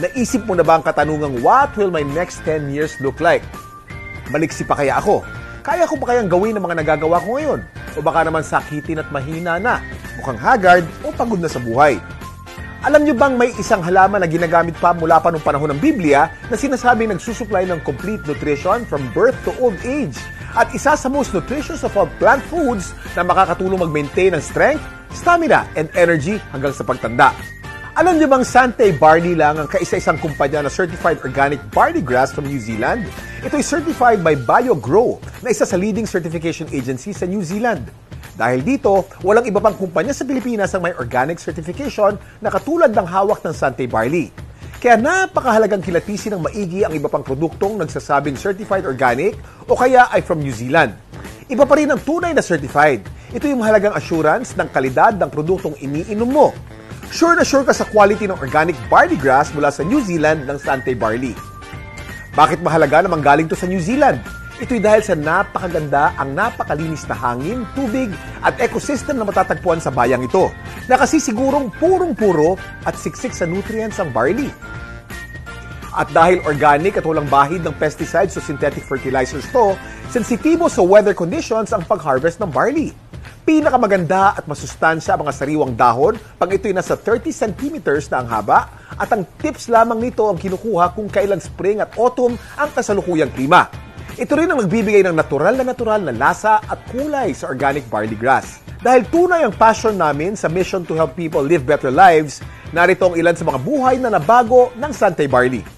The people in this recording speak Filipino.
Naisip mo na ba ang katanungang, what will my next 10 years look like? Maliksi pa kaya ako? Kaya ko ba kayang gawin ang mga nagagawa ko ngayon? O baka naman sakitin at mahina na, mukhang haggard o pagod na sa buhay? Alam niyo bang may isang halaman na ginagamit pa mula pa noong panahon ng Biblia na sinasabing nagsusupply ng complete nutrition from birth to old age? At isa sa most nutritious of all plant foods na makakatulong mag-maintain ng strength, stamina, and energy hanggang sa pagtanda. Alam niyo bang Sante Barley lang ang kaisa-isang kumpanya na certified organic barley grass from New Zealand? Ito ay certified by BioGrow na isa sa leading certification agency sa New Zealand. Dahil dito, walang iba pang kumpanya sa Pilipinas ang may organic certification na katulad ng hawak ng Sante Barley. Kaya napakahalagang kilatisin ng maigi ang iba pang produktong nagsasabing certified organic o kaya ay from New Zealand. Iba pa rin ang tunay na certified. Ito yung mahalagang assurance ng kalidad ng produktong iniinom mo. Sure na sure ka sa quality ng organic barley grass mula sa New Zealand ng Sante Barley. Bakit mahalaga na manggaling to sa New Zealand? Ito'y dahil sa napakaganda ang napakalinis na hangin, tubig at ecosystem na matatagpuan sa bayang ito na kasi sigurong purong-puro at siksik sa nutrients ang barley. At dahil organic at walang bahid ng pesticides o synthetic fertilizers to, sensitibo sa weather conditions ang pag-harvest ng barley. Pinakamaganda at masustansya ang mga sariwang dahon pag ito'y nasa 30 centimeters na ang haba at ang tips lamang nito ang kinukuha kung kailan spring at autumn ang kasalukuyang klima. Ito rin ang nagbibigay ng natural na lasa at kulay sa organic barley grass. Dahil tunay ang passion namin sa mission to help people live better lives, narito ang ilan sa mga buhay na nabago ng Sante Barley.